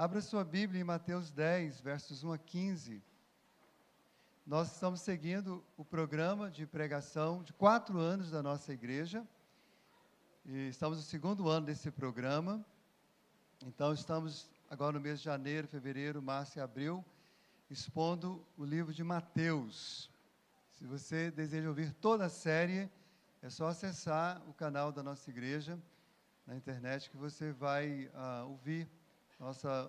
Abra sua Bíblia em Mateus 10, versos 1 a 15. Nós estamos seguindo o programa de pregação de 4 anos da nossa igreja. E estamos no 2º ano desse programa. Então, estamos agora no mês de janeiro, fevereiro, março e abril, expondo o livro de Mateus. Se você deseja ouvir toda a série, é só acessar o canal da nossa igreja na internet que você vai ouvir.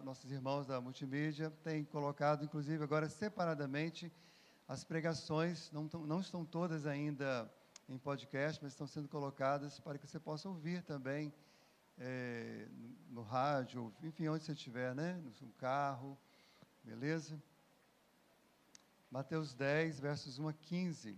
Nossos irmãos da multimídia têm colocado, inclusive, agora separadamente, as pregações, não estão todas ainda em podcast, mas estão sendo colocadas para que você possa ouvir também no rádio, enfim, onde você estiver, né? No carro, beleza? Mateus 10, versos 1 a 15.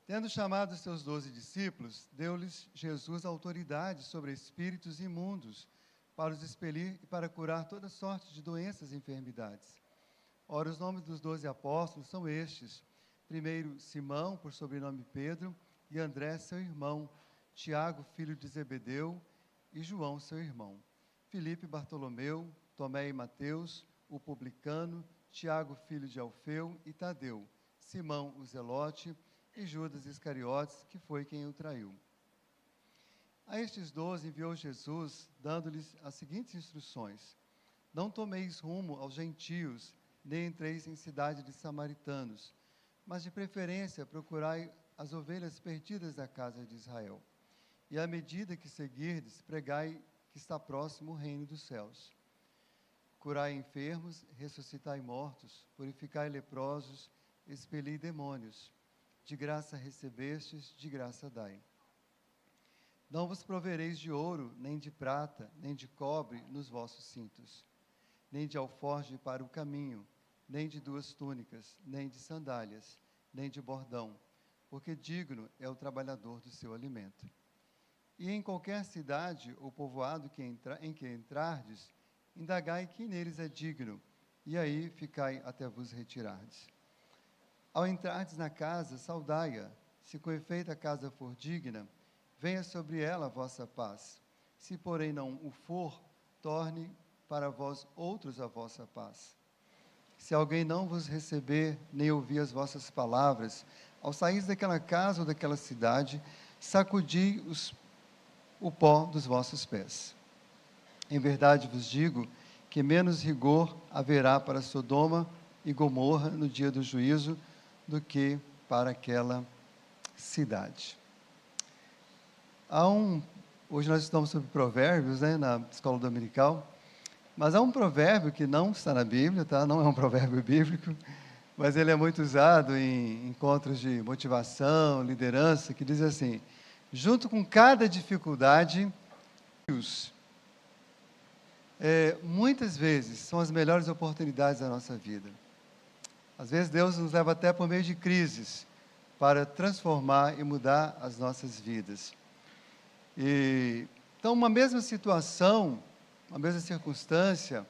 Tendo chamado os seus 12 discípulos, deu-lhes Jesus autoridade sobre espíritos imundos, para os expelir e para curar toda sorte de doenças e enfermidades. Ora, os nomes dos 12 apóstolos são estes: primeiro, Simão, por sobrenome Pedro, e André, seu irmão, Tiago, filho de Zebedeu, e João, seu irmão, Filipe, Bartolomeu, Tomé e Mateus, o publicano, Tiago, filho de Alfeu, e Tadeu, Simão, o zelote, e Judas Iscariotes, que foi quem o traiu. A estes 12 enviou Jesus, dando-lhes as seguintes instruções: não tomeis rumo aos gentios, nem entreis em cidade de samaritanos, mas de preferência procurai as ovelhas perdidas da casa de Israel. E à medida que seguirdes, pregai que está próximo o reino dos céus. Curai enfermos, ressuscitai mortos, purificai leprosos, expeli demônios. De graça recebestes, de graça dai. Não vos provereis de ouro, nem de prata, nem de cobre nos vossos cintos, nem de alforje para o caminho, nem de 2 túnicas, nem de sandálias, nem de bordão, porque digno é o trabalhador do seu alimento. E em qualquer cidade ou povoado em que entrardes, indagai quem neles é digno, e aí ficai até vos retirardes. Ao entrardes na casa, saudai-a. Se com efeito a casa for digna, venha sobre ela a vossa paz. Se, porém, não o for, torne para vós outros a vossa paz. Se alguém não vos receber, nem ouvir as vossas palavras, ao sair daquela casa ou daquela cidade, sacudi o pó dos vossos pés. Em verdade vos digo que menos rigor haverá para Sodoma e Gomorra no dia do juízo, do que para aquela cidade. Hoje nós estamos sobre provérbios, né, na escola dominical, mas há um provérbio que não está na Bíblia, tá? Não é um provérbio bíblico, mas ele é muito usado em encontros de motivação, liderança, que diz assim: junto com cada dificuldade, muitas vezes são as melhores oportunidades da nossa vida. Às vezes Deus nos leva até por meio de crises para transformar e mudar as nossas vidas. Então, uma mesma situação, uma mesma circunstância,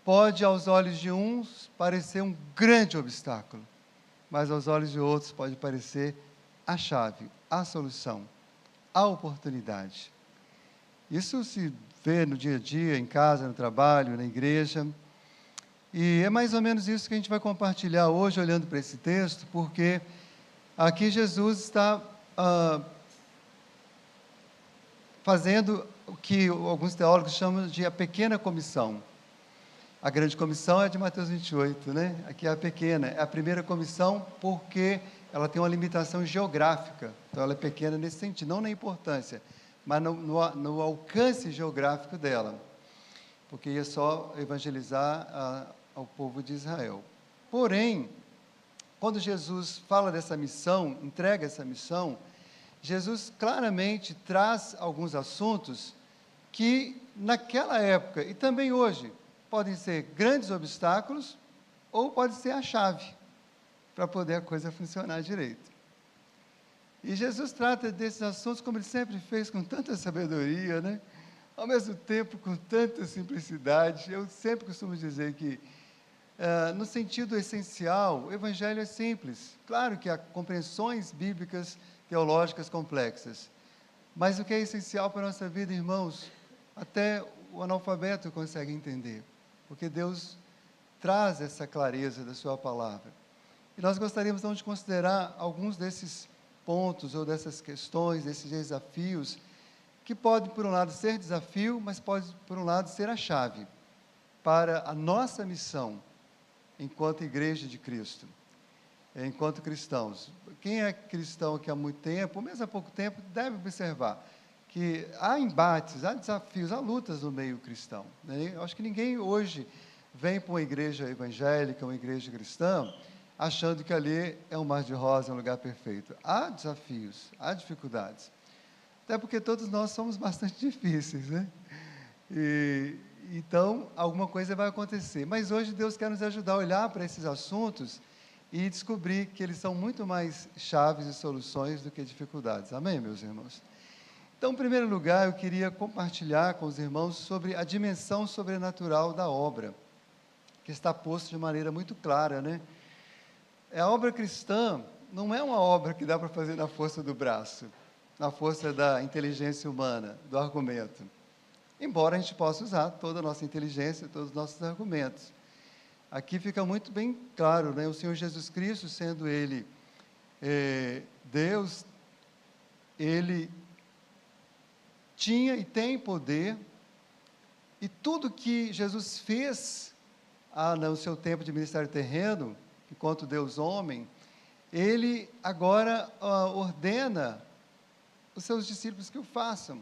pode aos olhos de uns parecer um grande obstáculo, mas aos olhos de outros pode parecer a chave, a solução, a oportunidade. Isso se vê no dia a dia, em casa, no trabalho, na igreja. E é mais ou menos isso que a gente vai compartilhar hoje, olhando para esse texto, porque aqui Jesus está fazendo o que alguns teólogos chamam de a pequena comissão. A grande comissão é de Mateus 28, né? Aqui é a pequena, é a primeira comissão porque ela tem uma limitação geográfica, então ela é pequena nesse sentido, não na importância, mas no alcance geográfico dela, porque ia só evangelizar ao povo de Israel. Porém, quando Jesus fala dessa missão, entrega essa missão, Jesus claramente traz alguns assuntos que naquela época e também hoje podem ser grandes obstáculos ou pode ser a chave para poder a coisa funcionar direito. E Jesus trata desses assuntos como ele sempre fez, com tanta sabedoria, né? ao mesmo tempo com tanta simplicidade. Eu sempre costumo dizer que, no sentido essencial, o Evangelho é simples. Claro que há compreensões bíblicas, teológicas complexas, mas o que é essencial para a nossa vida, irmãos, até o analfabeto consegue entender, porque Deus traz essa clareza da sua palavra. E nós gostaríamos, então, de considerar alguns desses pontos, ou dessas questões, desses desafios, que podem, por um lado, ser desafio, mas pode, por um lado, ser a chave para a nossa missão enquanto Igreja de Cristo, enquanto cristãos. Quem é cristão aqui há muito tempo, ou mesmo há pouco tempo, deve observar que há embates, há desafios, há lutas no meio cristão, né? Eu acho que ninguém hoje vem para uma igreja evangélica, uma igreja cristã, achando que ali é um mar de rosa, um lugar perfeito. Há desafios, há dificuldades. Até porque todos nós somos bastante difíceis, né? Então, alguma coisa vai acontecer. Mas hoje Deus quer nos ajudar a olhar para esses assuntos e descobrir que eles são muito mais chaves e soluções do que dificuldades. Amém, meus irmãos? Então, em primeiro lugar, eu queria compartilhar com os irmãos sobre a dimensão sobrenatural da obra, que está posta de maneira muito clara, né? A obra cristã não é uma obra que dá para fazer na força do braço, na força da inteligência humana, do argumento. Embora a gente possa usar toda a nossa inteligência, todos os nossos argumentos. Aqui fica muito bem claro, né? O Senhor Jesus Cristo, sendo Ele Deus, Ele tinha e tem poder, e tudo que Jesus fez no seu tempo de ministério terreno, enquanto Deus homem, Ele agora ordena os seus discípulos que o façam.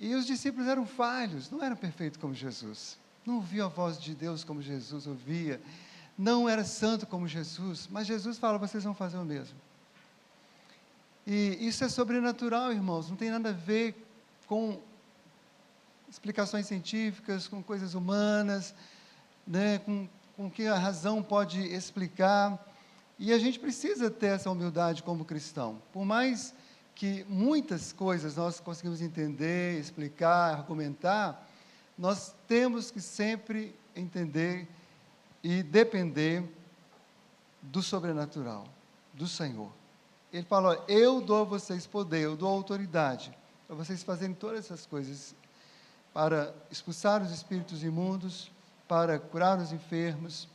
E os discípulos eram falhos, não eram perfeitos como Jesus, não ouviam a voz de Deus como Jesus ouvia, não era santo como Jesus, mas Jesus fala, vocês vão fazer o mesmo. E isso é sobrenatural, irmãos, não tem nada a ver com explicações científicas, com coisas humanas, né, com que a razão pode explicar. E a gente precisa ter essa humildade como cristão. Por mais que muitas coisas nós conseguimos entender, explicar, argumentar, nós temos que sempre entender e depender do sobrenatural, do Senhor. Ele fala, olha, eu dou a vocês poder, eu dou autoridade, para vocês fazerem todas essas coisas, para expulsar os espíritos imundos, para curar os enfermos,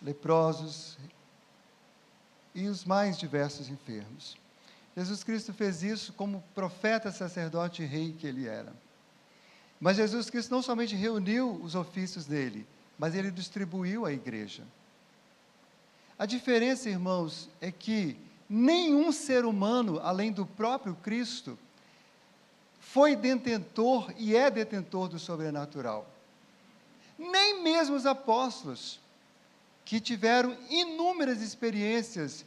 leprosos e os mais diversos enfermos. Jesus Cristo fez isso como profeta, sacerdote e rei que ele era. Mas Jesus Cristo não somente reuniu os ofícios dele, mas ele distribuiu a igreja. A diferença, irmãos, é que nenhum ser humano, além do próprio Cristo, foi detentor e é detentor do sobrenatural. Nem mesmo os apóstolos, que tiveram inúmeras experiências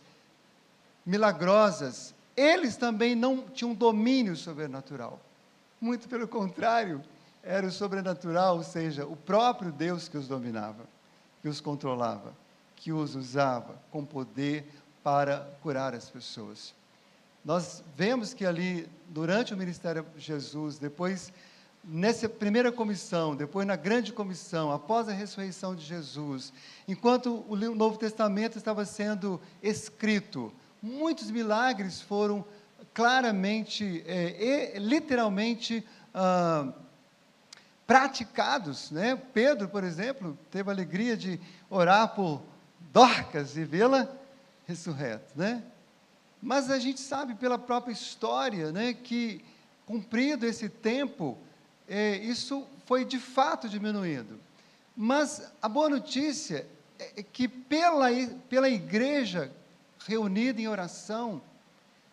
milagrosas, eles também não tinham domínio sobrenatural. Muito pelo contrário, era o sobrenatural, ou seja, o próprio Deus que os dominava, que os controlava, que os usava com poder para curar as pessoas. Nós vemos que ali, durante o ministério de Jesus, depois, nessa primeira comissão, depois na grande comissão, após a ressurreição de Jesus, enquanto o Novo Testamento estava sendo escrito, muitos milagres foram claramente, literalmente, praticados, né? Pedro, por exemplo, teve a alegria de orar por Dorcas e vê-la ressurreta, né? Mas a gente sabe pela própria história, né, que, cumprido esse tempo, isso foi de fato diminuindo. Mas a boa notícia é que pela igreja reunida em oração,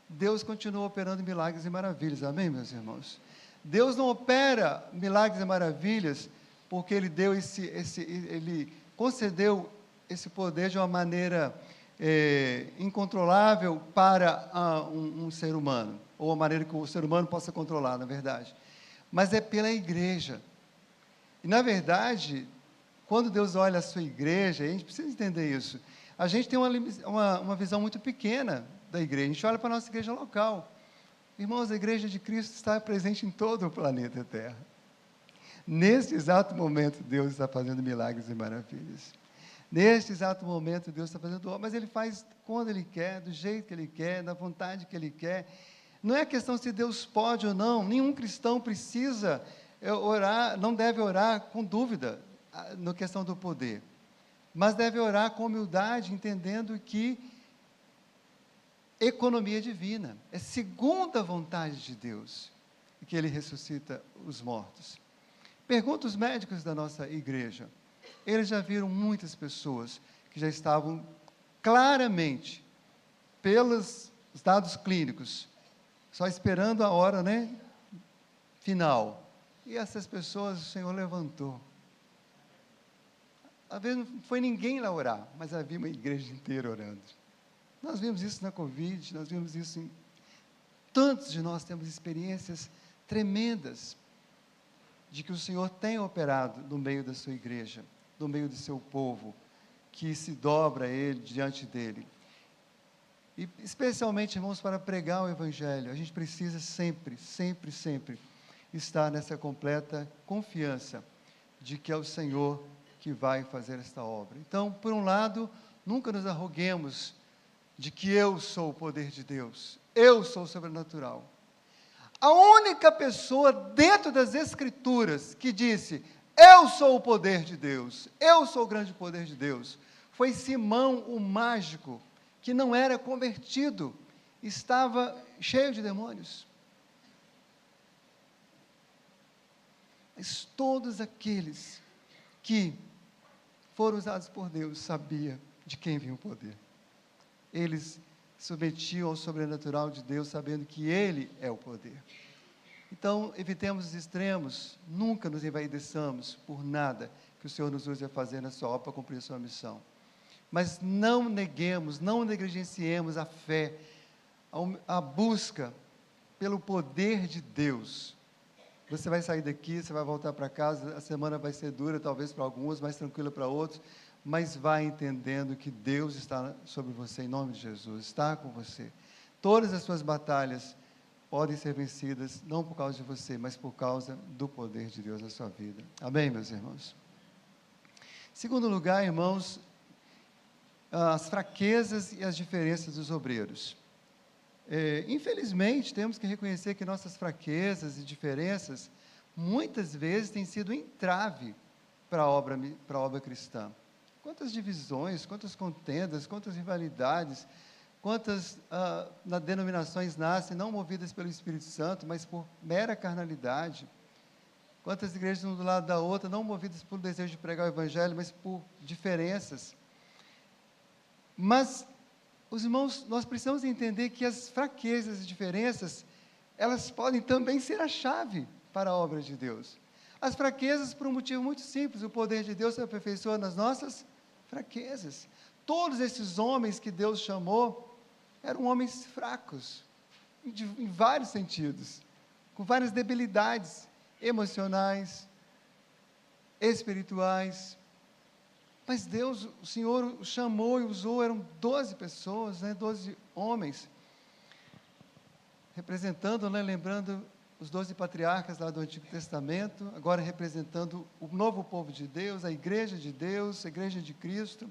Deus continua operando milagres e maravilhas. Amém, meus irmãos? Deus não opera milagres e maravilhas porque Ele deu Ele concedeu esse poder de uma maneira incontrolável para um ser humano, ou a maneira que o ser humano possa controlar, na verdade. Mas é pela igreja. E, na verdade, quando Deus olha a sua igreja, a gente precisa entender isso, a gente tem uma visão muito pequena da igreja, a gente olha para a nossa igreja local. Irmãos, a Igreja de Cristo está presente em todo o planeta Terra. Neste exato momento, Deus está fazendo milagres e maravilhas. Neste exato momento, Deus está fazendo obra, mas Ele faz quando Ele quer, do jeito que Ele quer, da vontade que Ele quer. Não é questão se Deus pode ou não, nenhum cristão precisa orar, não deve orar com dúvida na questão do poder, mas deve orar com humildade, entendendo que economia divina, é segundo a vontade de Deus, que Ele ressuscita os mortos. Pergunta os médicos da nossa igreja, eles já viram muitas pessoas que já estavam claramente, pelos dados clínicos, só esperando a hora, final, e essas pessoas o Senhor levantou. Às vezes não foi ninguém lá orar, mas havia uma igreja inteira orando. Nós vimos isso na Covid, nós vimos isso em... Tantos de nós temos experiências tremendas de que o Senhor tem operado no meio da sua igreja, no meio do seu povo, que se dobra a Ele, diante dEle. E especialmente, irmãos, para pregar o Evangelho, a gente precisa sempre, sempre, sempre estar nessa completa confiança de que é o Senhor que vai fazer esta obra. Então, por um lado, nunca nos arroguemos de que eu sou o poder de Deus, eu sou o sobrenatural. A única pessoa dentro das Escrituras que disse, eu sou o poder de Deus, eu sou o grande poder de Deus, foi Simão, o mágico, que não era convertido, estava cheio de demônios. Mas todos aqueles que foram usados por Deus sabiam de quem vinha o poder. Eles submetiam ao sobrenatural de Deus, sabendo que Ele é o poder. Então, evitemos os extremos, nunca nos envaideçamos por nada que o Senhor nos use a fazer na sua obra para cumprir a sua missão. Mas não neguemos, não negligenciemos a fé, a busca pelo poder de Deus. Você vai sair daqui, você vai voltar para casa, a semana vai ser dura, talvez para alguns, mais tranquila para outros, mas vai entendendo que Deus está sobre você, em nome de Jesus, está com você. Todas as suas batalhas podem ser vencidas, não por causa de você, mas por causa do poder de Deus na sua vida. Amém, meus irmãos? Segundo lugar, irmãos, as fraquezas e as diferenças dos obreiros. Infelizmente, temos que reconhecer que nossas fraquezas e diferenças, muitas vezes, têm sido um entrave para a obra cristã. Quantas divisões, quantas contendas, quantas rivalidades, quantas denominações nascem, não movidas pelo Espírito Santo, mas por mera carnalidade. Quantas igrejas um do lado da outra, não movidas pelo desejo de pregar o Evangelho, mas por diferenças. Mas, os irmãos, nós precisamos entender que as fraquezas e diferenças, elas podem também ser a chave para a obra de Deus. As fraquezas por um motivo muito simples, o poder de Deus se aperfeiçoa nas nossas fraquezas. Todos esses homens que Deus chamou, eram homens fracos, em vários sentidos, com várias debilidades emocionais, espirituais. Mas Deus, o Senhor o chamou e usou, eram 12 pessoas, 12 homens, representando, lembrando os 12 patriarcas lá do Antigo Testamento, agora representando o novo povo de Deus, a igreja de Deus, a igreja de Cristo.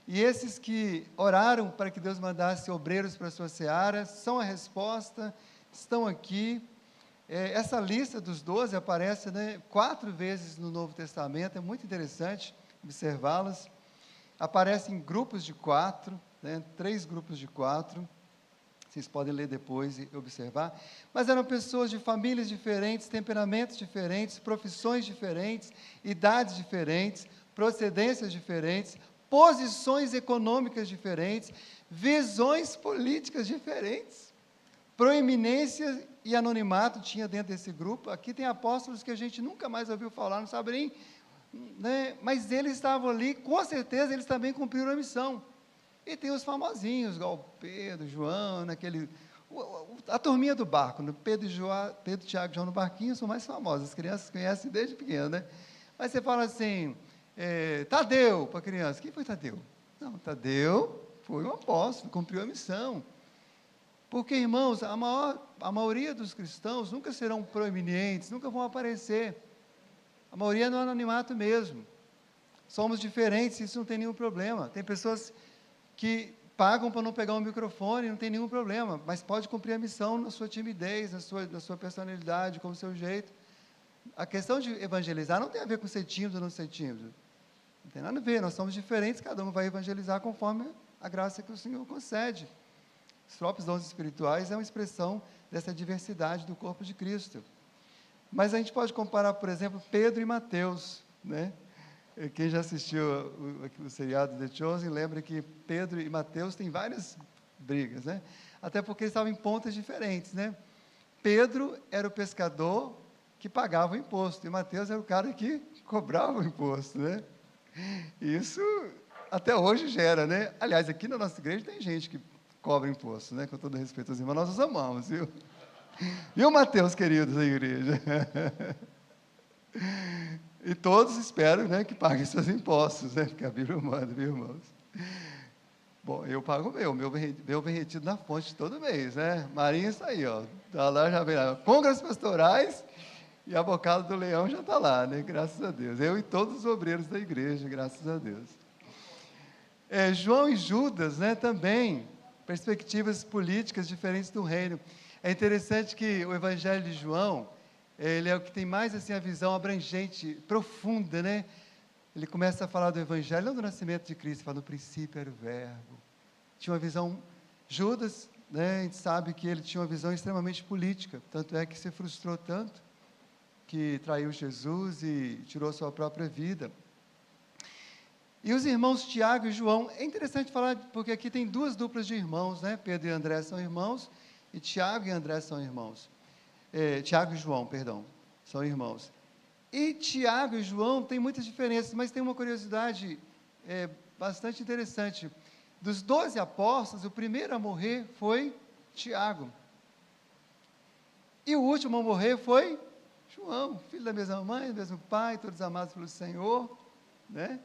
E esses que oraram para que Deus mandasse obreiros para a sua seara, são a resposta, estão aqui. Essa lista dos 12 aparece 4 vezes no Novo Testamento, é muito interessante observá-las. Aparecem em grupos de 4, 3 grupos de 4, vocês podem ler depois e observar, mas eram pessoas de famílias diferentes, temperamentos diferentes, profissões diferentes, idades diferentes, procedências diferentes, posições econômicas diferentes, visões políticas diferentes, proeminência e anonimato tinha dentro desse grupo. Aqui tem apóstolos que a gente nunca mais ouviu falar, não sabe nem, mas eles estavam ali, com certeza eles também cumpriram a missão. E tem os famosinhos, igual Pedro, João, a turminha do barco, Pedro, Tiago e João no barquinho são mais famosos, as crianças conhecem desde pequeno, Mas você fala assim, Tadeu, para a criança, quem foi Tadeu? Não, Tadeu foi um apóstolo, cumpriu a missão. Porque, irmãos, a maioria dos cristãos nunca serão proeminentes, nunca vão aparecer. A maioria é no anonimato mesmo. Somos diferentes, isso não tem nenhum problema. Tem pessoas que pagam para não pegar um microfone, não tem nenhum problema, mas pode cumprir a missão na sua timidez, na sua personalidade, com o seu jeito. A questão de evangelizar não tem a ver com ser tímido ou não ser tímido. Não tem nada a ver, nós somos diferentes, cada um vai evangelizar conforme a graça que o Senhor concede. Os próprios dons espirituais é uma expressão dessa diversidade do corpo de Cristo. Mas a gente pode comparar, por exemplo, Pedro e Mateus, né? Quem já assistiu o seriado The Chosen, lembra que Pedro e Mateus têm várias brigas, né? Até porque eles estavam em pontas diferentes, né? Pedro era o pescador que pagava o imposto, e Mateus era o cara que cobrava o imposto, né? Isso até hoje gera, né? Aliás, aqui na nossa igreja tem gente que cobra imposto, né? Com todo respeito aos irmãos, nós os amamos, viu? Viu, Mateus, queridos da igreja? E todos esperam, né, que paguem seus impostos, né? Porque a Bíblia manda, viu, irmãos? Bom, eu pago o meu vem retido na fonte todo mês, né? Marinha está aí, ó. Está lá, já vem lá. Congras pastorais e a bocada do leão já está lá, né? Graças a Deus. Eu e todos os obreiros da igreja, graças a Deus. João e Judas, né, também, perspectivas políticas diferentes do reino. É interessante que o Evangelho de João, ele é o que tem mais assim, a visão abrangente, profunda, né? Ele começa a falar do Evangelho, não do nascimento de Cristo, fala no princípio era o Verbo. Tinha uma visão, Judas, né, a gente sabe que ele tinha uma visão extremamente política, tanto é que se frustrou tanto, que traiu Jesus e tirou sua própria vida. E os irmãos Tiago e João, é interessante falar, porque aqui tem duas duplas de irmãos, né? Pedro e André são irmãos, e Tiago e André são irmãos. Tiago e João, perdão, são irmãos. E Tiago e João têm muitas diferenças, mas tem uma curiosidade bastante interessante. Dos 12 apóstolos, o primeiro a morrer foi Tiago. E o último a morrer foi João, filho da mesma mãe, do mesmo pai, todos amados pelo Senhor, né?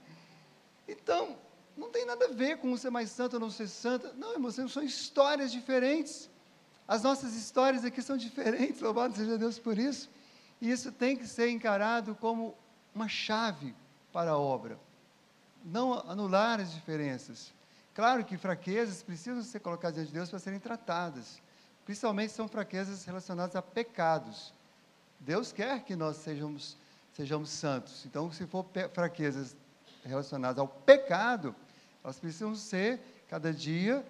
Então, não tem nada a ver com ser mais santo ou não ser santa. Não, irmãos, são histórias diferentes. As nossas histórias aqui são diferentes, louvado seja Deus por isso. E isso tem que ser encarado como uma chave para a obra. Não anular as diferenças. Claro que fraquezas precisam ser colocadas diante de Deus para serem tratadas. Principalmente são fraquezas relacionadas a pecados. Deus quer que nós sejamos santos. Então, se for fraquezas relacionadas ao pecado, elas precisam ser, cada dia,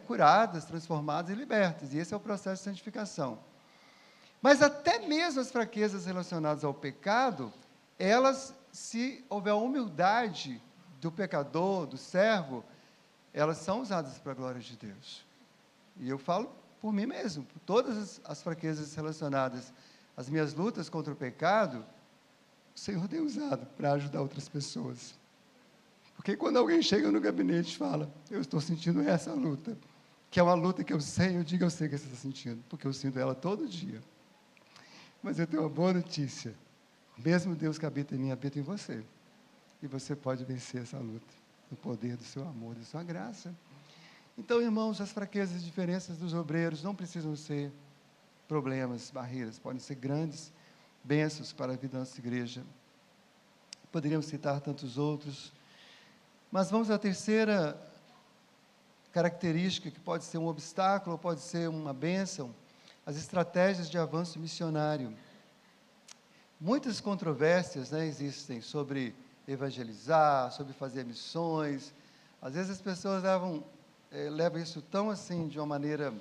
curadas, transformadas e libertas. E esse é o processo de santificação. Mas até mesmo as fraquezas relacionadas ao pecado, elas, se houver a humildade do pecador, do servo, elas são usadas para a glória de Deus. E eu falo por mim mesmo, por todas as fraquezas relacionadas às minhas lutas contra o pecado, o Senhor tem usado para ajudar outras pessoas. Porque quando alguém chega no gabinete e fala, eu estou sentindo essa luta, que é uma luta que eu sei que você está sentindo, porque eu sinto ela todo dia. Mas eu tenho uma boa notícia, o mesmo Deus que habita em mim, habita em você. E você pode vencer essa luta, no poder do seu amor, da sua graça. Então, irmãos, as fraquezas e diferenças dos obreiros não precisam ser problemas, barreiras, podem ser grandes bênçãos para a vida da nossa igreja. Poderíamos citar tantos outros, mas vamos à terceira característica, que pode ser um obstáculo, ou pode ser uma bênção, as estratégias de avanço missionário. Muitas controvérsias, né, existem sobre evangelizar, sobre fazer missões. Às vezes as pessoas levam isso tão assim, de uma maneira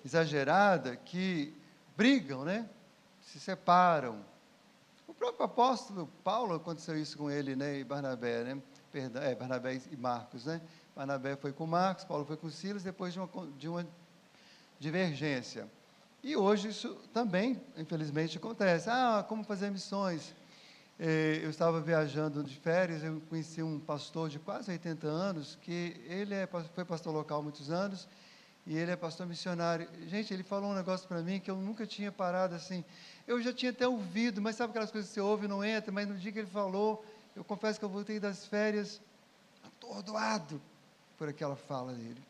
exagerada, que brigam, né? Se separam. O próprio apóstolo Paulo, aconteceu isso com ele, né, e Barnabé, né? Barnabé e Marcos, né? Barnabé foi com Marcos, Paulo foi com Silas, depois de uma divergência. E hoje isso também, infelizmente, acontece. Como fazer missões? Eu estava viajando de férias, eu conheci um pastor de quase 80 anos, que ele foi pastor local há muitos anos, e ele é pastor missionário. Gente, ele falou um negócio para mim que eu nunca tinha parado assim. Eu já tinha até ouvido, mas sabe aquelas coisas que você ouve e não entra? Mas no dia que ele falou, eu confesso que eu voltei das férias atordoado por aquela fala dele.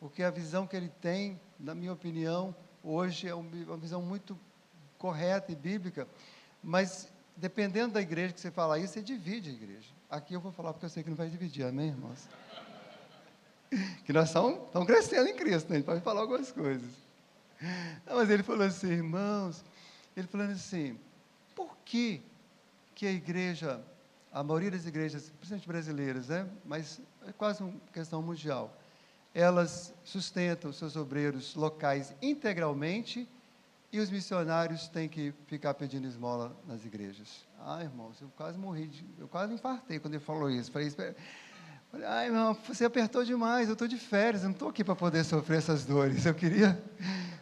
porque a visão que ele tem, na minha opinião, hoje é uma visão muito correta e bíblica, mas dependendo da igreja que você falar isso, você divide a igreja. Aqui eu vou falar porque eu sei que não vai dividir, amém, irmãos? Que nós estamos crescendo em Cristo, né? A gente pode falar algumas coisas. Não, mas ele falou assim, irmãos, ele falando assim, por que a igreja, a maioria das igrejas, principalmente brasileiras, né? Mas é quase uma questão mundial, elas sustentam seus obreiros locais integralmente e os missionários têm que ficar pedindo esmola nas igrejas. Ah, irmãos, eu quase morri, eu quase infartei quando ele falou isso. Falei, ai, irmão, você apertou demais, eu estou de férias, eu não estou aqui para poder sofrer essas dores. Eu queria,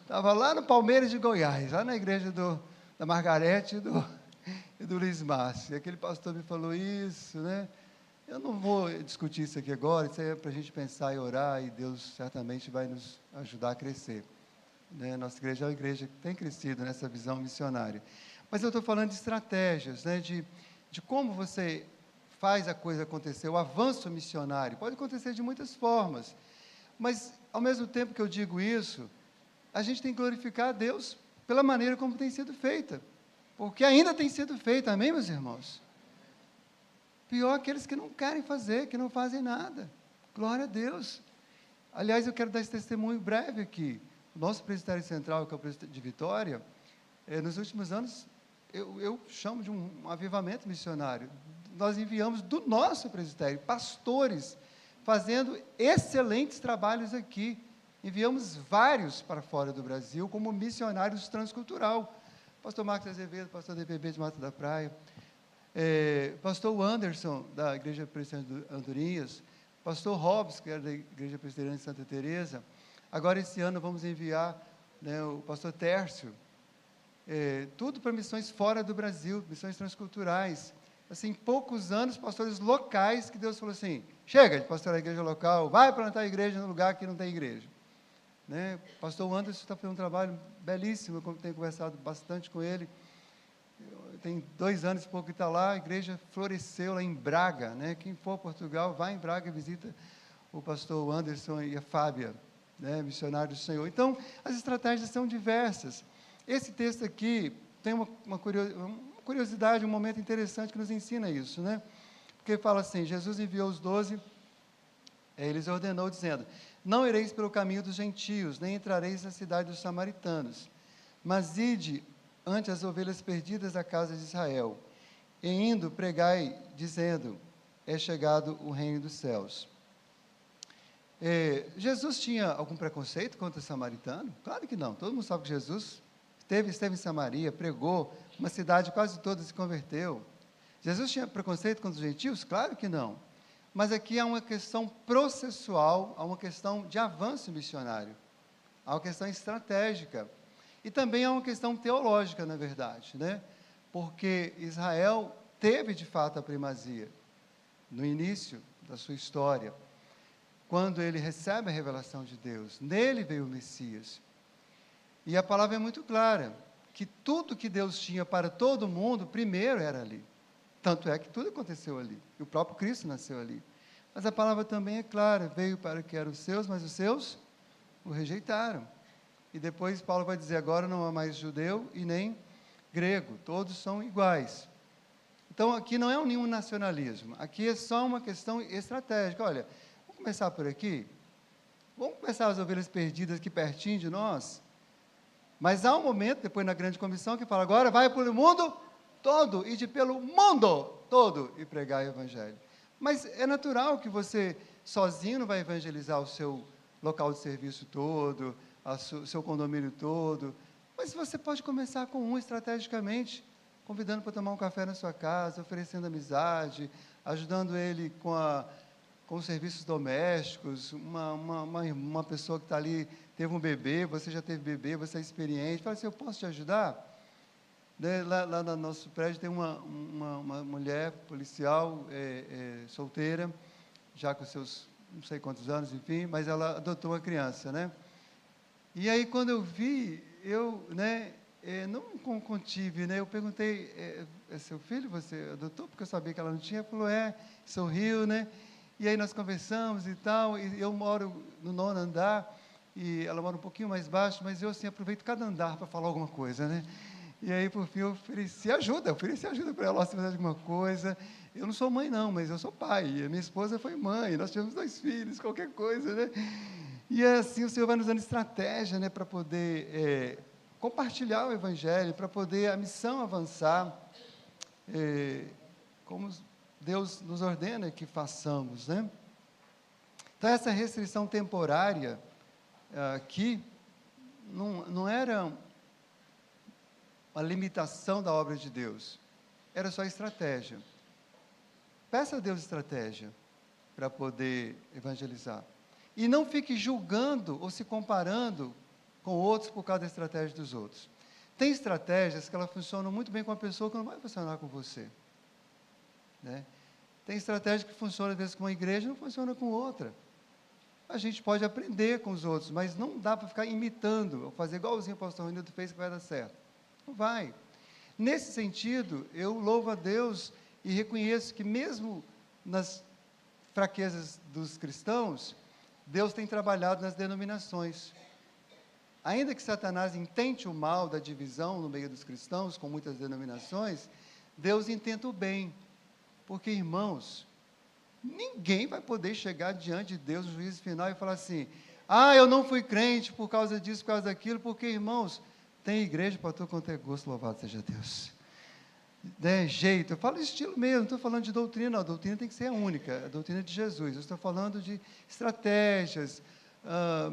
estava lá no Palmeiras de Goiás, lá na igreja da Margarete e do Luiz Márcio. E aquele pastor me falou isso, né? Eu não vou discutir isso aqui agora, isso aí é para a gente pensar e orar, e Deus certamente vai nos ajudar a crescer. Né? Nossa igreja é uma igreja que tem crescido nessa visão missionária. Mas eu estou falando de estratégias, né? de como você faz a coisa acontecer, o avanço missionário. Pode acontecer de muitas formas, mas, ao mesmo tempo que eu digo isso, a gente tem que glorificar a Deus pela maneira como tem sido feita, porque ainda tem sido feita, amém, meus irmãos? Pior aqueles que não querem fazer, que não fazem nada. Glória a Deus. Aliás, eu quero dar esse testemunho breve aqui. O nosso presbitério central, que é o presbitério de Vitória, nos últimos anos, eu chamo de um avivamento missionário. Nós enviamos do nosso presbitério pastores fazendo excelentes trabalhos aqui. Enviamos vários para fora do Brasil como missionários transcultural. Pastor Marcos Azevedo, pastor DPB de Mata da Praia, pastor Anderson, da Igreja Presbiteriana de Andorinhas, pastor Hobbs, que era da Igreja Presbiteriana de Santa Teresa. Agora, esse ano, vamos enviar, né, o pastor Tércio, tudo para missões fora do Brasil, missões transculturais. Assim, em poucos anos, pastores locais, que Deus falou assim, chega de pastorar a igreja local, vai plantar a igreja no lugar que não tem igreja. Né? O pastor Anderson está fazendo um trabalho belíssimo, eu tenho conversado bastante com ele. Tem 2 anos e pouco que está lá, a igreja floresceu lá em Braga. Né? Quem for a Portugal, vai em Braga e visita o pastor Anderson e a Fábia, né? Missionários do Senhor. Então, as estratégias são diversas. Esse texto aqui tem uma curiosidade, um momento interessante que nos ensina isso, né? Porque fala assim, Jesus enviou os 12, eles ordenou dizendo, não ireis pelo caminho dos gentios, nem entrareis na cidade dos samaritanos, mas ide ante as ovelhas perdidas da casa de Israel, e indo pregai, dizendo, é chegado o reino dos céus. Jesus tinha algum preconceito contra o samaritano? Claro que não, todo mundo sabe que Jesus esteve em Samaria, pregou, uma cidade quase toda se converteu. Jesus tinha preconceito contra os gentios? Claro que não. Mas aqui há uma questão processual, há uma questão de avanço missionário, há uma questão estratégica. E também há uma questão teológica, na verdade, né? Porque Israel teve, de fato, a primazia no início da sua história, quando ele recebe a revelação de Deus. Nele veio o Messias. E a palavra é muito clara, que tudo que Deus tinha para todo mundo, primeiro era ali. Tanto é que tudo aconteceu ali. E o próprio Cristo nasceu ali. Mas a palavra também é clara, veio para que eram os seus, mas os seus o rejeitaram. E depois Paulo vai dizer, agora não há mais judeu e nem grego, todos são iguais. Então, aqui não é nenhum nacionalismo, aqui é só uma questão estratégica. Olha, vamos começar por aqui? Vamos começar as ovelhas perdidas aqui pertinho de nós? Mas há um momento, depois na grande comissão, que fala, agora vai pelo mundo todo, ide pelo mundo todo e pregar o evangelho. Mas é natural que você, sozinho, não vai evangelizar o seu local de serviço todo, o seu condomínio todo, mas você pode começar com um estrategicamente, convidando para tomar um café na sua casa, oferecendo amizade, ajudando ele com os serviços domésticos, uma pessoa que está ali, teve um bebê, você já teve bebê, você é experiente, fala assim, eu posso te ajudar? Lá no nosso prédio tem uma mulher policial, solteira, já com seus não sei quantos anos, enfim, mas ela adotou uma criança, né? E aí, quando eu vi, eu, né, não contive, né? Eu perguntei, é seu filho, você adotou? Porque eu sabia que ela não tinha. Ela falou, sorriu, né? E aí nós conversamos e tal, e eu moro no 9º andar, e ela mora um pouquinho mais baixo, mas eu, assim, aproveito cada andar para falar alguma coisa, né? E aí, por fim, eu ofereci ajuda para ela, se fazer alguma coisa. Eu não sou mãe, não, mas eu sou pai, e a minha esposa foi mãe, nós tivemos 2 filhos, qualquer coisa, né? E assim, o Senhor vai nos dando estratégia, né, para poder compartilhar o Evangelho, para poder a missão avançar, como Deus nos ordena que façamos, né? Então, essa restrição temporária aqui não era uma limitação da obra de Deus, era só estratégia. Peça a Deus estratégia para poder evangelizar. E não fique julgando ou se comparando com outros por causa da estratégia dos outros. Tem estratégias que elas funcionam muito bem com uma pessoa que não vai funcionar com você, né? Tem estratégia que funciona, às vezes, com uma igreja e não funciona com outra. A gente pode aprender com os outros, mas não dá para ficar imitando, ou fazer igualzinho o pastor Ronildo fez que vai dar certo. Não vai. Nesse sentido, eu louvo a Deus e reconheço que mesmo nas fraquezas dos cristãos, Deus tem trabalhado nas denominações. Ainda que Satanás intente o mal da divisão no meio dos cristãos, com muitas denominações, Deus intenta o bem. Porque, irmãos, ninguém vai poder chegar diante de Deus no juízo final e falar assim: eu não fui crente por causa disso, por causa daquilo, porque, irmãos, tem igreja para tudo quanto é gosto, louvado seja Deus. Jeito, eu falo estilo mesmo, não estou falando de doutrina, não, a doutrina tem que ser a única, a doutrina de Jesus. Eu estou falando de estratégias,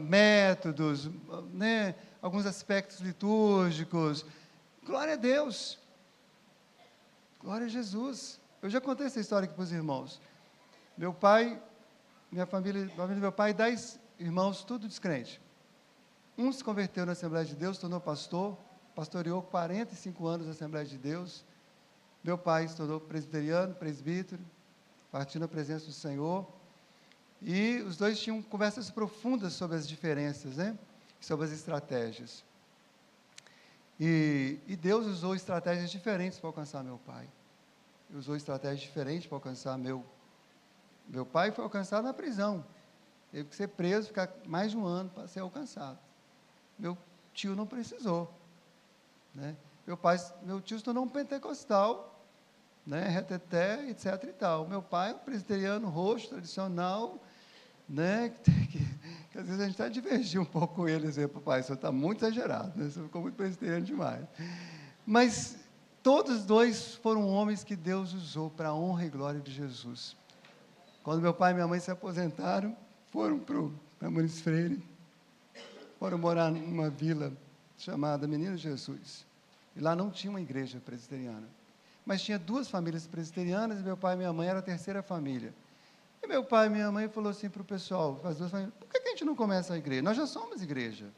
métodos, né, alguns aspectos litúrgicos. Glória a Deus, glória a Jesus. Eu já contei essa história aqui para os irmãos. Meu pai, minha família do meu pai, 10 irmãos, tudo descrente. Um se converteu na Assembleia de Deus, tornou pastor, pastoreou 45 anos na Assembleia de Deus. Meu pai se tornou presbiteriano, presbítero, partindo da presença do Senhor. E os dois tinham conversas profundas sobre as diferenças, né? Sobre as estratégias. E Deus usou estratégias diferentes para alcançar meu pai. Usou estratégias diferentes para alcançar meu pai. Foi alcançado na prisão. Teve que ser preso, ficar mais de um ano para ser alcançado. Meu tio não precisou, né? Meu tio se tornou um pentecostal, né, reteté, etc. e tal. Meu pai, um presbiteriano roxo, tradicional, né, que às vezes a gente até divergiu um pouco com ele, dizer, papai, isso está muito exagerado, né, você ficou muito presbiteriano demais. Mas todos dois foram homens que Deus usou para a honra e glória de Jesus. Quando meu pai e minha mãe se aposentaram, foram para Muniz Freire, foram morar numa vila chamada Menino Jesus. E lá não tinha uma igreja presbiteriana. Mas tinha 2 famílias presbiterianas, e meu pai e minha mãe eram a terceira família. E meu pai e minha mãe falaram assim para o pessoal, as 2 famílias: por que a gente não começa a igreja? Nós já somos igreja.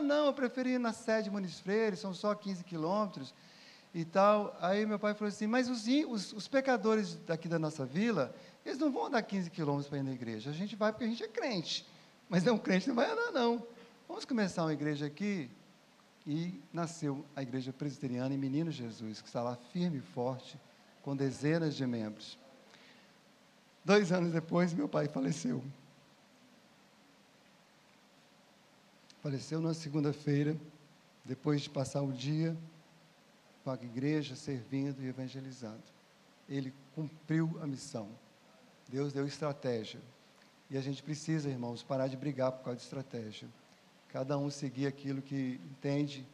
Não, eu preferi ir na sede de Muniz Freire, são só 15 quilômetros e tal. Aí meu pai falou assim: mas os pecadores daqui da nossa vila, eles não vão andar 15 quilômetros para ir na igreja. A gente vai porque a gente é crente. Mas não, crente não vai andar, não. Vamos começar uma igreja aqui. E nasceu a igreja presbiteriana em Menino Jesus, que está lá firme e forte, com dezenas de membros. 2 anos depois, meu pai faleceu. Faleceu numa segunda-feira, depois de passar o dia com a igreja, servindo e evangelizando. Ele cumpriu a missão. Deus deu estratégia. E a gente precisa, irmãos, parar de brigar por causa de estratégia. Cada um seguir aquilo que entende,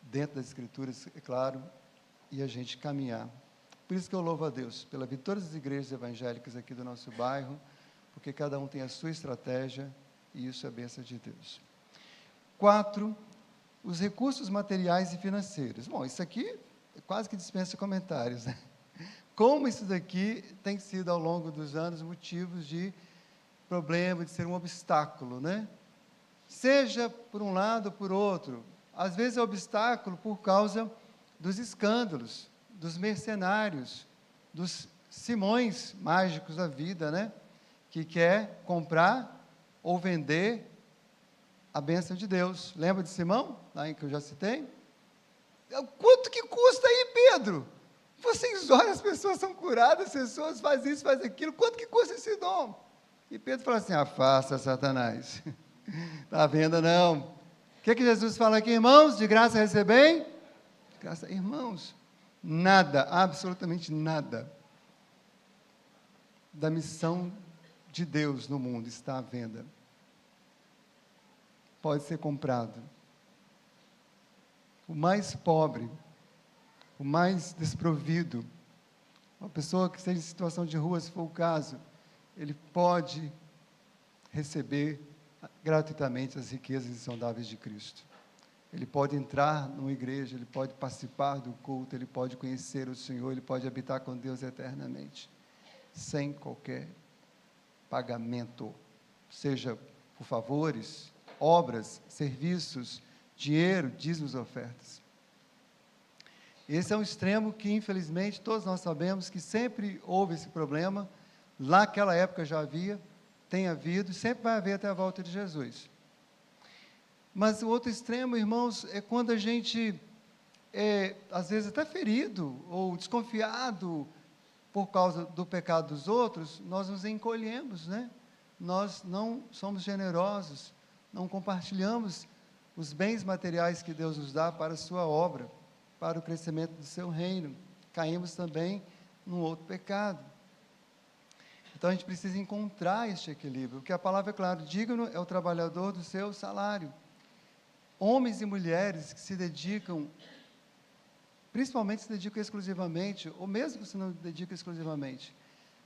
dentro das Escrituras, é claro, e a gente caminhar. Por isso que eu louvo a Deus, pela vitória das igrejas evangélicas aqui do nosso bairro, porque cada um tem a sua estratégia, e isso é a bênção de Deus. 4, os recursos materiais e financeiros. Bom, isso aqui quase que dispensa comentários, né? Como isso daqui tem sido, ao longo dos anos, motivos de problema, de ser um obstáculo, né? Seja por um lado ou por outro. Às vezes é obstáculo por causa dos escândalos, dos mercenários, dos Simões mágicos da vida, né? Que quer comprar ou vender a bênção de Deus. Lembra de Simão, lá em que eu já citei? Quanto que custa aí, Pedro? Vocês olham, as pessoas são curadas, as pessoas fazem isso, fazem aquilo, quanto que custa esse dom? E Pedro fala assim, afasta, Satanás, está à venda não. O que Jesus fala aqui, irmãos? De graça recebem? De graça, irmãos, nada, absolutamente nada, da missão de Deus no mundo está à venda. Pode ser comprado. O mais pobre, o mais desprovido, uma pessoa que esteja em situação de rua, se for o caso, ele pode receber gratuitamente as riquezas insondáveis de Cristo. Ele pode entrar numa igreja, ele pode participar do culto, ele pode conhecer o Senhor, ele pode habitar com Deus eternamente, sem qualquer pagamento, seja por favores, obras, serviços, dinheiro, dízimos, ofertas. Esse é um extremo que, infelizmente, todos nós sabemos que sempre houve esse problema, lá naquela época já havia, tem havido, e sempre vai haver até a volta de Jesus. Mas o outro extremo, irmãos, é quando a gente às vezes até ferido, ou desconfiado, por causa do pecado dos outros, nós nos encolhemos, né? Nós não somos generosos, não compartilhamos os bens materiais que Deus nos dá para a sua obra, para o crescimento do seu reino. Caímos também num outro pecado. Então, a gente precisa encontrar este equilíbrio, porque a palavra é clara, digno é o trabalhador do seu salário. Homens e mulheres que se dedicam, principalmente se dedicam exclusivamente, ou mesmo que se não dedicam exclusivamente,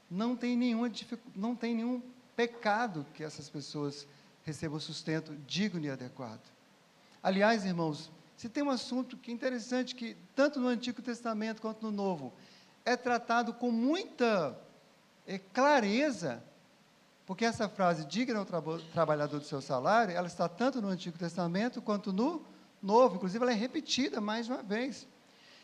não tem nenhum pecado que essas pessoas recebam sustento digno e adequado. Aliás, irmãos, se tem um assunto que é interessante, que tanto no Antigo Testamento quanto no Novo, é tratado com muita clareza, porque essa frase, digno é o trabalhador do seu salário, ela está tanto no Antigo Testamento quanto no Novo, inclusive ela é repetida mais uma vez.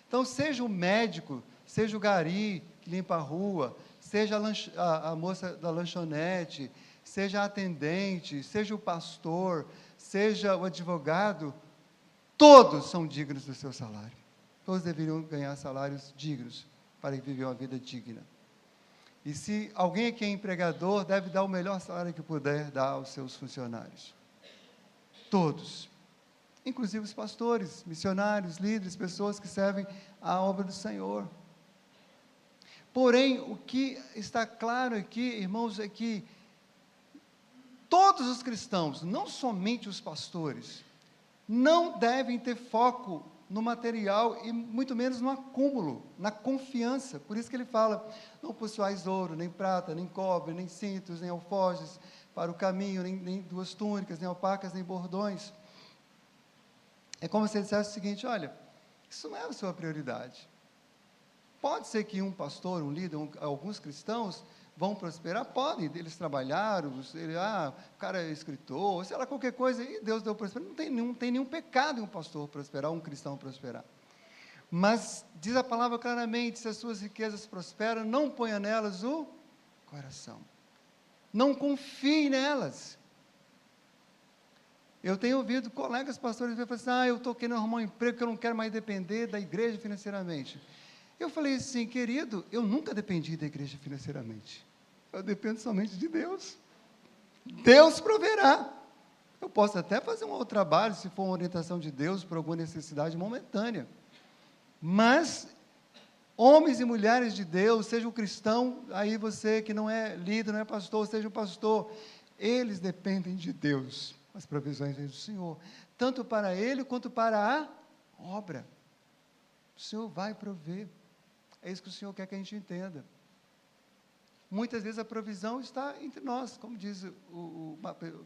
Então, seja o médico, seja o gari que limpa a rua, seja a moça da lanchonete, seja a atendente, seja o pastor, seja o advogado, todos são dignos do seu salário. Todos deveriam ganhar salários dignos para viver uma vida digna. E se alguém aqui é empregador, deve dar o melhor salário que puder dar aos seus funcionários. Todos. Inclusive os pastores, missionários, líderes, pessoas que servem à obra do Senhor. Porém, o que está claro aqui, irmãos, é que todos os cristãos, não somente os pastores, não devem ter foco no material e muito menos no acúmulo, na confiança. Por isso que ele fala, não possuais ouro, nem prata, nem cobre, nem cintos, nem alforjes para o caminho, nem duas túnicas, nem alpacas, nem bordões. É como se ele dissesse o seguinte, olha, isso não é a sua prioridade. Pode ser que um pastor, um líder, alguns cristãos vão prosperar, podem, eles trabalharam, o cara é escritor, sei lá, qualquer coisa, e Deus deu prosperar, não tem nenhum pecado em um pastor prosperar, um cristão prosperar. Mas, diz a palavra claramente, se as suas riquezas prosperam, não ponha nelas o coração. Não confie nelas. Eu tenho ouvido colegas pastores que falam assim, eu estou querendo arrumar um emprego que eu não quero mais depender da igreja financeiramente. Eu falei assim, querido, eu nunca dependi da igreja financeiramente. Eu dependo somente de Deus. Deus proverá. Eu posso até fazer um outro trabalho, se for uma orientação de Deus, por alguma necessidade momentânea. Mas, homens e mulheres de Deus, seja um cristão, aí você que não é líder, não é pastor, seja um pastor, eles dependem de Deus. As provisões vêm do Senhor, tanto para ele quanto para a obra. O Senhor vai prover. É isso que o Senhor quer que a gente entenda. Muitas vezes a provisão está entre nós, como diz o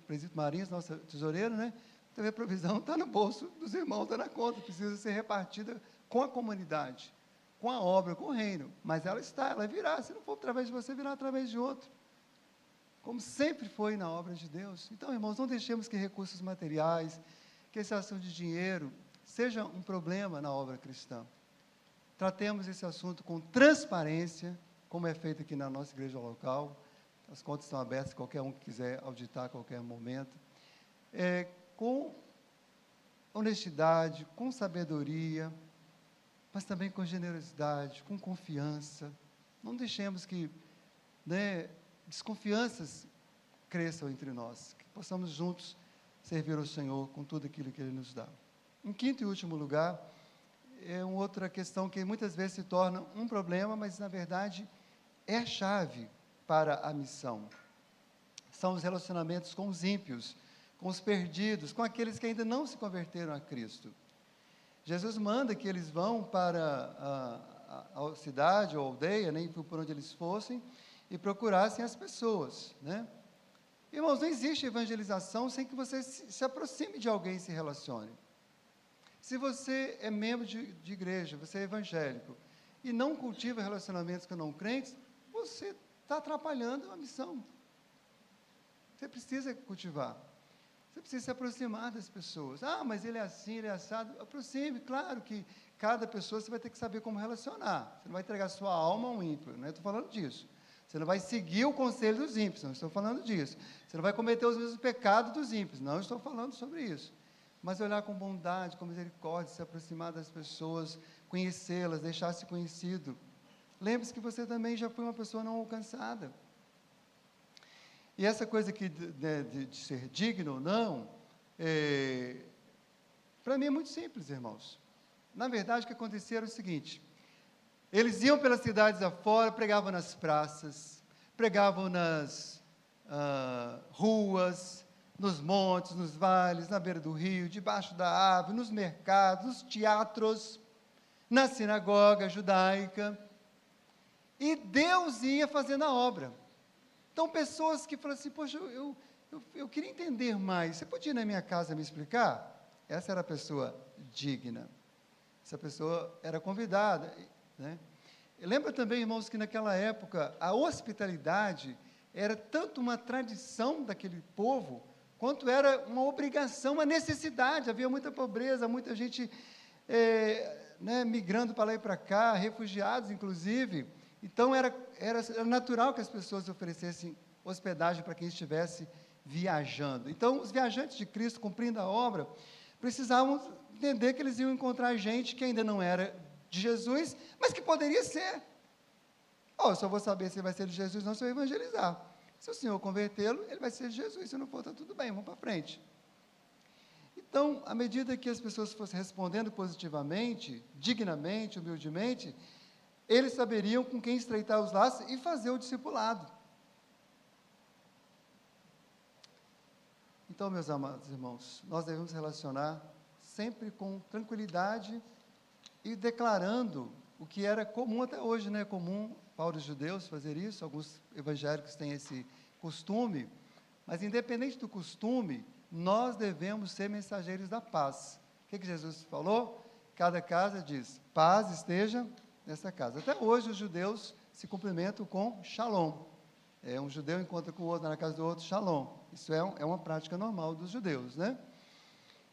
presídio Marinhos, nosso tesoureiro, né? Então a provisão está no bolso dos irmãos, está na conta, precisa ser repartida com a comunidade, com a obra, com o reino. Mas ela virá, se não for através de você, virá através de outro. Como sempre foi na obra de Deus. Então, irmãos, não deixemos que recursos materiais, que esse assunto de dinheiro, seja um problema na obra cristã. Tratemos esse assunto com transparência, como é feito aqui na nossa igreja local. As contas estão abertas, qualquer um que quiser auditar a qualquer momento. Com honestidade, com sabedoria, mas também com generosidade, com confiança. Não deixemos que, né, desconfianças cresçam entre nós, que possamos juntos servir ao Senhor com tudo aquilo que Ele nos dá. Em quinto e último lugar, é uma outra questão que muitas vezes se torna um problema, mas na verdade é a chave para a missão. São os relacionamentos com os ímpios, com os perdidos, com aqueles que ainda não se converteram a Cristo. Jesus manda que eles vão para a cidade ou aldeia, nem por onde eles fossem, e procurassem as pessoas, né? Irmãos, não existe evangelização sem que você se aproxime de alguém e se relacione. Se você é membro de igreja, você é evangélico, e não cultiva relacionamentos com não crentes, você está atrapalhando a missão. Você precisa cultivar. Você precisa se aproximar das pessoas. Ah, mas ele é assim, ele é assado. Aproxime, claro que cada pessoa você vai ter que saber como relacionar. Você não vai entregar sua alma a um ímpio, não estou falando disso. Você não vai seguir o conselho dos ímpios, não estou falando disso. Você não vai cometer os mesmos pecados dos ímpios, não estou falando sobre isso. Mas olhar com bondade, com misericórdia, se aproximar das pessoas, conhecê-las, deixar-se conhecido. Lembre-se que você também já foi uma pessoa não alcançada. E essa coisa aqui de ser digno ou não, para mim é muito simples, irmãos. Na verdade, o que acontecia era o seguinte: eles iam pelas cidades afora, pregavam nas praças, pregavam nas ruas, nos montes, nos vales, na beira do rio, debaixo da árvore, nos mercados, nos teatros, na sinagoga judaica, e Deus ia fazendo a obra. Então, pessoas que falam assim, poxa, eu queria entender mais, você podia ir na minha casa me explicar? Essa era a pessoa digna. Essa pessoa era convidada, né? Lembra também, irmãos, que naquela época a hospitalidade era tanto uma tradição daquele povo, quanto era uma obrigação, uma necessidade. Havia muita pobreza, muita gente migrando para lá e para cá, refugiados, inclusive. Então, era natural que as pessoas oferecessem hospedagem para quem estivesse viajando. Então, os viajantes de Cristo, cumprindo a obra, precisavam entender que eles iam encontrar gente que ainda não era de Jesus, mas que poderia ser. Eu só vou saber se vai ser de Jesus ou não se eu evangelizar. Se o Senhor convertê-lo, ele vai ser de Jesus. Se não for, está tudo bem, vamos para frente. Então, à medida que as pessoas fossem respondendo positivamente, dignamente, humildemente, eles saberiam com quem estreitar os laços e fazer o discipulado. Então, meus amados irmãos, nós devemos relacionar sempre com tranquilidade e declarando o que era comum até hoje, né? É comum para os judeus fazer isso, alguns evangélicos têm esse costume, mas independente do costume, nós devemos ser mensageiros da paz. O que Jesus falou? Cada casa diz, paz esteja nessa casa. Até hoje os judeus se cumprimentam com shalom. Um judeu encontra com o outro na casa do outro, shalom. Isso é uma prática normal dos judeus, né?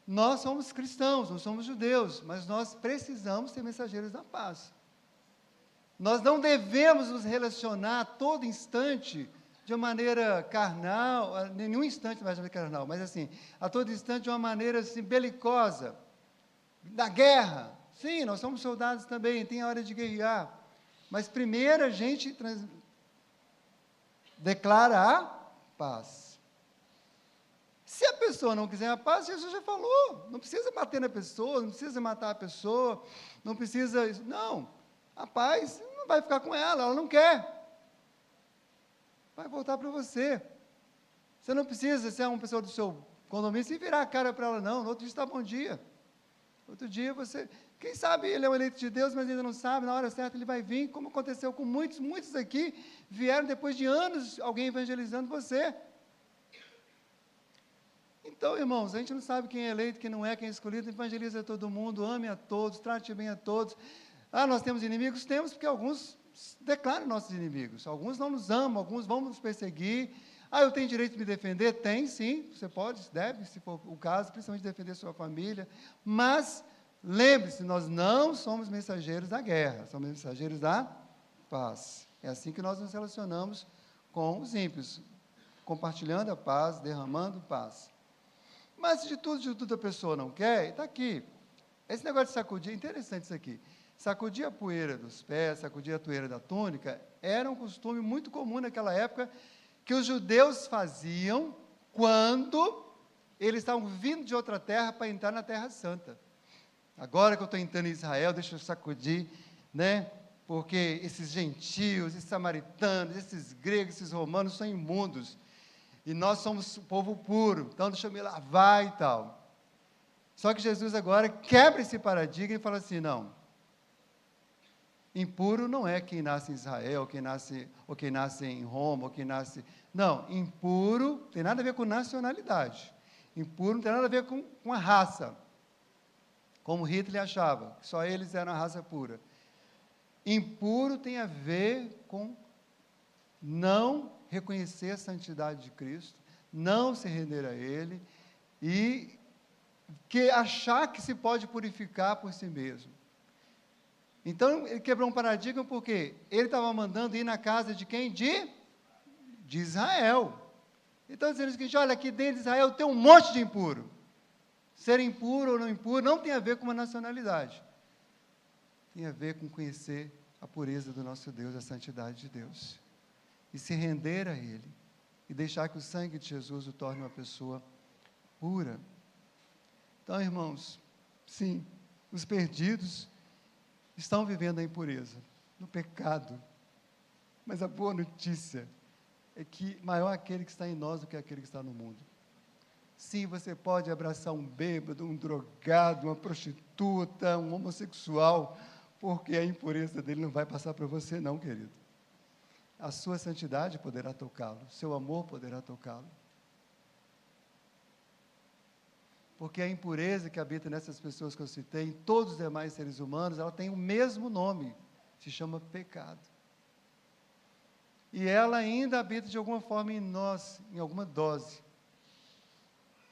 Nós somos cristãos, não somos judeus, mas nós precisamos ser mensageiros da paz. Nós não devemos nos relacionar a todo instante de uma maneira carnal, nenhum instante mais de maneira carnal, mas assim, a todo instante de uma maneira assim, belicosa, da guerra. Sim, nós somos soldados também, tem a hora de guerrear, mas primeiro a gente declara a paz. Se a pessoa não quiser a paz, Jesus já falou, não precisa bater na pessoa, não precisa matar a pessoa, não precisa, não, a paz não vai ficar com ela não quer, vai voltar para você. Você não precisa ser uma pessoa do seu condomínio e virar a cara para ela, não, no outro dia está bom dia, outro dia você, quem sabe ele é um eleito de Deus, mas ainda não sabe, na hora certa ele vai vir, como aconteceu com muitos aqui, vieram depois de anos, alguém evangelizando você. Então, irmãos, a gente não sabe quem é eleito, quem não é, quem é escolhido, evangeliza todo mundo, ame a todos, trate bem a todos. Nós temos inimigos? Temos, porque alguns declaram nossos inimigos, alguns não nos amam, alguns vão nos perseguir. Eu tenho direito de me defender? Tem, sim, você pode, deve, se for o caso, principalmente defender sua família, mas lembre-se, nós não somos mensageiros da guerra, somos mensageiros da paz. É assim que nós nos relacionamos com os ímpios, compartilhando a paz, derramando paz. Mas de tudo a pessoa não quer, está aqui. Esse negócio de sacudir, é interessante isso aqui. sacudir a poeira dos pés, sacudir a poeira da túnica, era um costume muito comum naquela época, que os judeus faziam quando eles estavam vindo de outra terra para entrar na Terra Santa. Agora que eu estou entrando em Israel, deixa eu sacudir, né? Porque esses gentios, esses samaritanos, esses gregos, esses romanos são imundos. E nós somos o povo puro, então deixa eu me lavar e tal. Só que Jesus agora quebra esse paradigma e fala assim, não, impuro não é quem nasce em Israel, ou quem nasce em Roma, ou quem nasce... Não, impuro tem nada a ver com nacionalidade. Impuro não tem nada a ver com a raça, como Hitler achava, que só eles eram a raça pura. Impuro tem a ver com não reconhecer a santidade de Cristo, não se render a Ele e achar que se pode purificar por si mesmo. Então, ele quebrou um paradigma porque ele estava mandando ir na casa de quem? De Israel. Então, dizendo o seguinte, olha, aqui dentro de Israel tem um monte de impuro. Ser impuro ou não impuro não tem a ver com uma nacionalidade. Tem a ver com conhecer a pureza do nosso Deus, a santidade de Deus. E se render a Ele. E deixar que o sangue de Jesus o torne uma pessoa pura. Então, irmãos, sim, os perdidos estão vivendo a impureza, no pecado. Mas a boa notícia é que maior é aquele que está em nós do que aquele que está no mundo. Sim, você pode abraçar um bêbado, um drogado, uma prostituta, um homossexual, porque a impureza dele não vai passar para você não, querido. A sua santidade poderá tocá-lo, seu amor poderá tocá-lo. Porque a impureza que habita nessas pessoas que eu citei, em todos os demais seres humanos, ela tem o mesmo nome, se chama pecado. E ela ainda habita de alguma forma em nós, em alguma dose.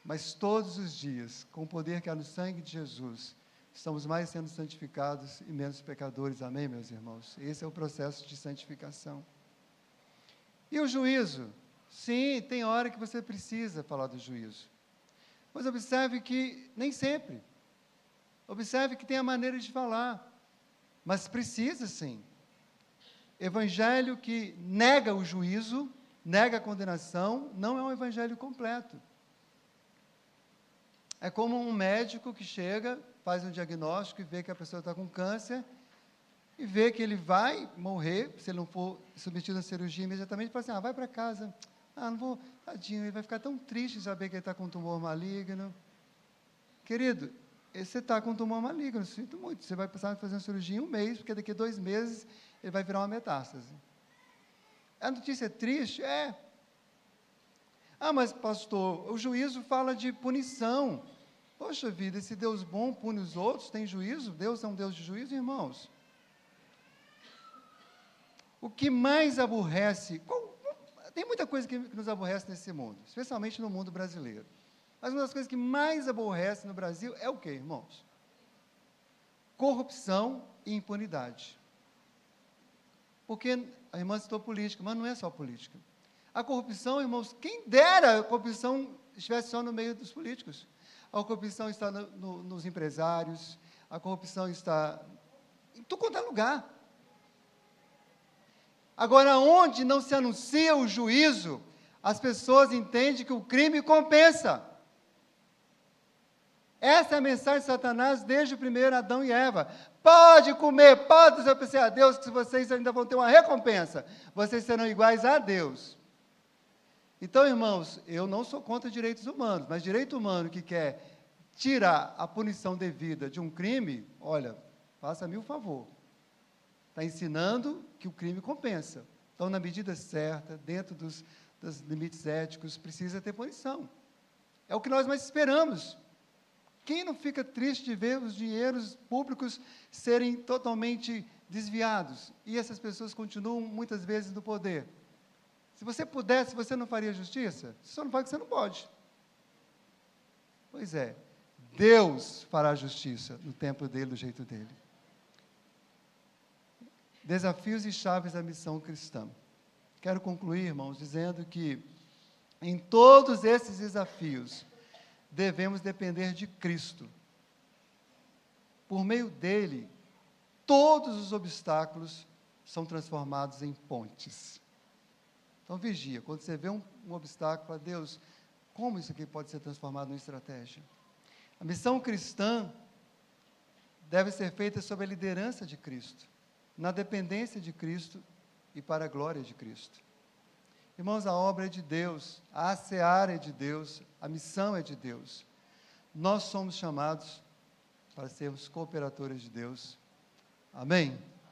Mas todos os dias, com o poder que há no sangue de Jesus, estamos mais sendo santificados e menos pecadores. Amém, meus irmãos? Esse é o processo de santificação. E o juízo? Sim, tem hora que você precisa falar do juízo. Mas observe que nem sempre. Observe que tem a maneira de falar. Mas precisa sim. Evangelho que nega o juízo, nega a condenação, não é um evangelho completo. É como um médico que chega, faz um diagnóstico e vê que a pessoa está com câncer, e vê que ele vai morrer, se ele não for submetido à cirurgia imediatamente, fala assim, vai para casa, não vou, tadinho, ele vai ficar tão triste de saber que ele está com um tumor maligno. Querido, você está com um tumor maligno, sinto muito, você vai precisar fazer uma cirurgia em 1 mês, porque daqui a 2 meses ele vai virar uma metástase. A notícia é triste? É. Mas pastor, o juízo fala de punição. Poxa vida, esse Deus bom pune os outros, tem juízo? Deus é um Deus de juízo, irmãos? O que mais aborrece, tem muita coisa que nos aborrece nesse mundo, especialmente no mundo brasileiro. Mas uma das coisas que mais aborrece no Brasil é o quê, irmãos? Corrupção e impunidade. Porque a irmã citou política, mas não é só política. A corrupção, irmãos, quem dera a corrupção estivesse só no meio dos políticos. A corrupção está nos empresários, a corrupção está em tudo quanto é lugar. Agora, onde não se anuncia o juízo, as pessoas entendem que o crime compensa. Essa é a mensagem de Satanás desde o primeiro Adão e Eva. Pode comer, pode desobedecer a Deus, que vocês ainda vão ter uma recompensa. Vocês serão iguais a Deus. Então, irmãos, eu não sou contra direitos humanos, mas direito humano que quer tirar a punição devida de um crime, olha, faça-me o favor. Está ensinando que o crime compensa. Então, na medida certa, dentro dos limites éticos, precisa ter punição. É o que nós mais esperamos. Quem não fica triste de ver os dinheiros públicos serem totalmente desviados? E essas pessoas continuam, muitas vezes, no poder. Se você pudesse, você não faria justiça? Você só não faz o que você não pode. Pois é, Deus fará justiça no tempo dele, do jeito dele. Desafios e chaves da missão cristã. Quero concluir, irmãos, dizendo que em todos esses desafios, devemos depender de Cristo. Por meio dele, todos os obstáculos são transformados em pontes. Então, vigia. Quando você vê um obstáculo, fala, Deus, como isso aqui pode ser transformado em estratégia? A missão cristã deve ser feita sob a liderança de Cristo, na dependência de Cristo e para a glória de Cristo. Irmãos, a obra é de Deus, a seara é de Deus, a missão é de Deus. Nós somos chamados para sermos cooperadores de Deus. Amém?